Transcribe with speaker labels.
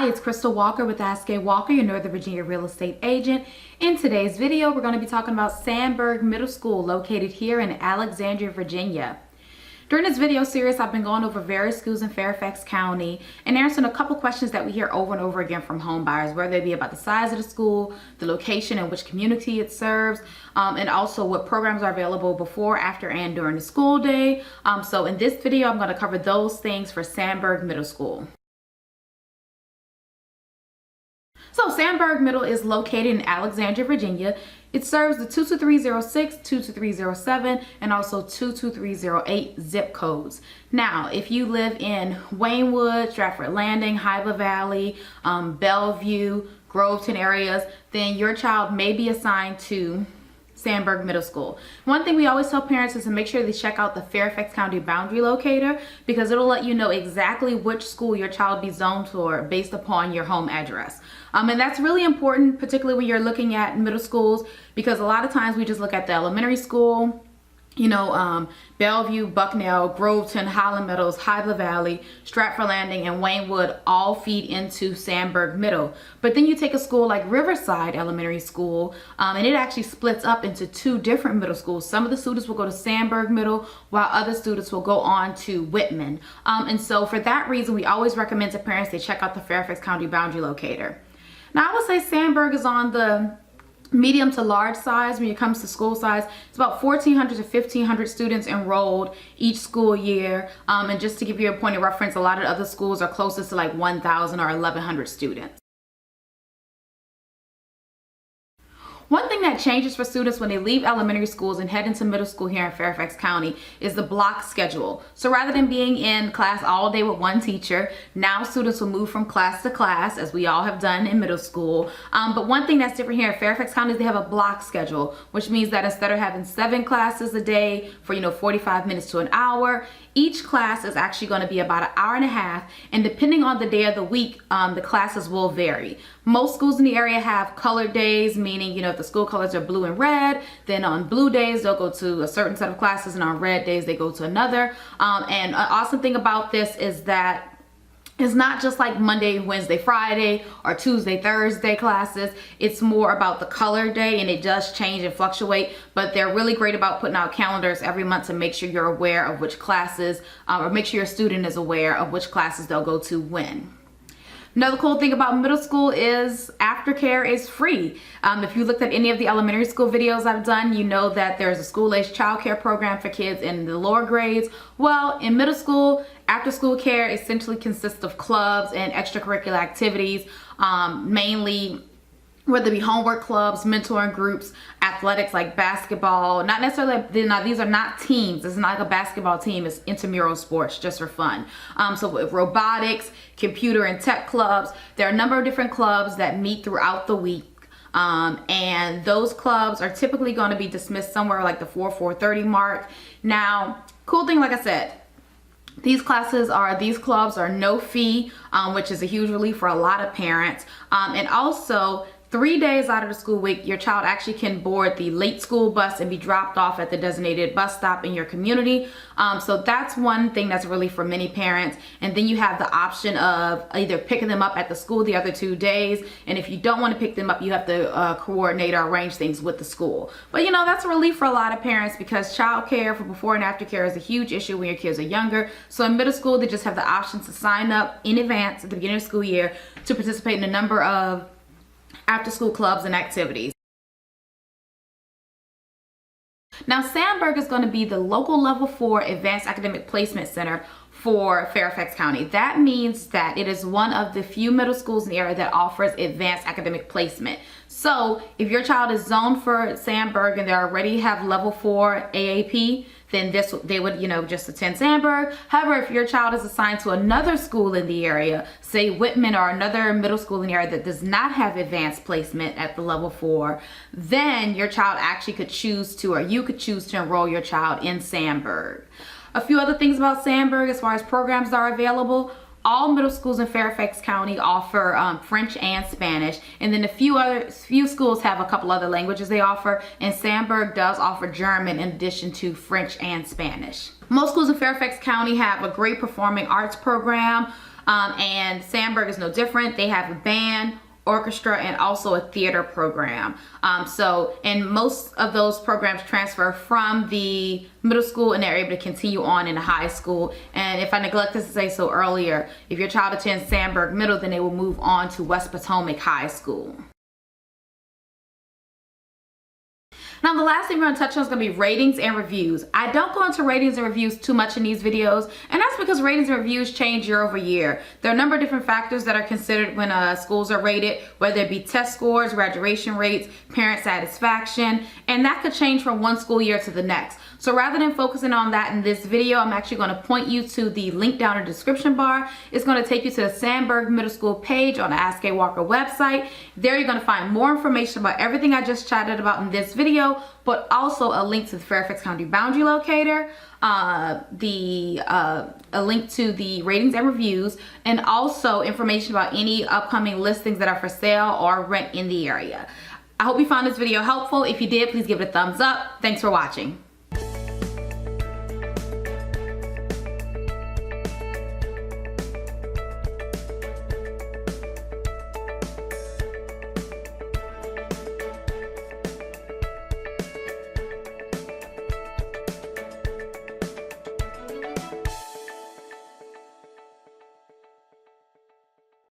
Speaker 1: Hi, it's Crystal Walker with Ask A Walker, your Northern Virginia real estate agent. In today's video, we're going to be talking about Sandburg Middle School located here in Alexandria, Virginia. During this video series, I've been going over various schools in Fairfax County and answering a couple questions that we hear over and over again from home buyers, whether they be about the size of the school, the location and which community it serves, and also what programs are available before, after, and during the school day. So in this video, I'm going to cover those things for Sandburg Middle School. So Sandburg Middle is located in Alexandria, Virginia. It serves the 22306, 22307, and also 22308 zip codes. Now, if you live in Waynewood, Stratford Landing, 𝗗𝗶𝗿𝗶𝗿𝗰, Bellevue, Groveton areas, then your child may be assigned to Sandburg Middle School. One thing we always tell parents is to make sure they check out the Fairfax County boundary locator, because it'll let you know exactly which school your child be zoned for based upon your home address. And that's really important, particularly when you're looking at middle schools, because a lot of times we just look at the elementary school, you know, Bellevue, Bucknell, Groveton, Highland Meadows, 𝗗𝗶𝗿𝗲𝗰𝗁, Stratford Landing, and Waynewood all feed into Sandburg Middle. But then you take a school like Riverside Elementary School, and it actually splits up into two different middle schools. Some of the students will go to Sandburg Middle, while other students will go on to Whitman. And so for that reason, we always recommend to parents they check out the Fairfax County boundary locator. Now, I would say Sandburg is on the medium to large size when it comes to school size. It's about 1,400 to 1,500 students enrolled each school year. And just to give you a point of reference, a lot of other schools are closest to like 1,000 or 1,100 students. One thing that changes for students when they leave elementary schools and head into middle school here in Fairfax County is the block schedule. So rather than being in class all day with one teacher, now students will move from class to class, as we all have done in middle school. But one thing that's different here in Fairfax County is they have a block schedule, which means that instead of having 7 classes a day for 45 minutes to an hour, each class is actually going to be about 1.5 hours, and depending on the day of the week, the classes will vary. Most schools in the area have colored days, meaning, if the school colors are blue and red, then on blue days, they'll go to a certain set of classes, and on red days, they go to another. And an awesome thing about this is that it's not just like Monday, Wednesday, Friday, or Tuesday, Thursday classes. It's more about the color day, and it does change and fluctuate, but they're really great about putting out calendars every month to make sure you're aware of which classes, or make sure your student is aware of which classes they'll go to when. Another cool thing about middle school is aftercare is free. If you looked at any of the elementary school videos I've done, you know that there's a school-age child care program for kids in the lower grades. Well, in middle school, after-school care essentially consists of clubs and extracurricular activities, mainly whether it be homework clubs, mentoring groups, athletics like basketball. Not necessarily, these are not teams. It's not like a basketball team. It's intramural sports, just for fun. So with robotics, computer and tech clubs, there are a number of different clubs that meet throughout the week. And those clubs are typically going to be dismissed somewhere like the 4:30 mark. Now, cool thing, like I said, these clubs are no fee, which is a huge relief for a lot of parents. And also, 3 days out of the school week, your child actually can board the late school bus and be dropped off at the designated bus stop in your community. So that's one thing that's really for many parents. And then you have the option of either picking them up at the school the other 2 days. And if you don't want to pick them up, you have to coordinate or arrange things with the school. But that's a relief for a lot of parents, because child care for before and after care is a huge issue when your kids are younger. So in middle school, they just have the option to sign up in advance at the beginning of the school year to participate in a number of after-school clubs and activities. Now, Sandburg is going to be the local level 4 advanced academic placement center for Fairfax County. That means that it is one of the few middle schools in the area that offers advanced academic placement. So if your child is zoned for Sandburg and they already have level 4 AAP, then they would just attend Sandburg. However, if your child is assigned to another school in the area, say Whitman or another middle school in the area that does not have advanced placement at the level 4, then your child actually could choose to, or you could choose to enroll your child in Sandburg. A few other things about Sandburg as far as programs that are available. All middle schools in Fairfax County offer French and Spanish, and then a few schools have a couple other languages they offer, and Sandburg does offer German in addition to French and Spanish. Most schools in Fairfax County have a great performing arts program. And Sandburg is no different. They have a band, orchestra, and also a theater program. And most of those programs transfer from the middle school, and they're able to continue on in the high school. And if I neglected to say so earlier, if your child attends Sandburg Middle, then they will move on to West Potomac High School. Now, the last thing we're going to touch on is going to be ratings and reviews. I don't go into ratings and reviews too much in these videos, and that's because ratings and reviews change year over year. There are a number of different factors that are considered when schools are rated, whether it be test scores, graduation rates, parent satisfaction, and that could change from one school year to the next. So rather than focusing on that in this video, I'm actually going to point you to the link down in the description bar. It's going to take you to the Sandburg Middle School page on the Ask A Walker website. There you're going to find more information about everything I just chatted about in this video, but also a link to the Fairfax County boundary locator, a link to the ratings and reviews, and also information about any upcoming listings that are for sale or rent in the area. I hope you found this video helpful. If you did, please give it a thumbs up. Thanks for watching.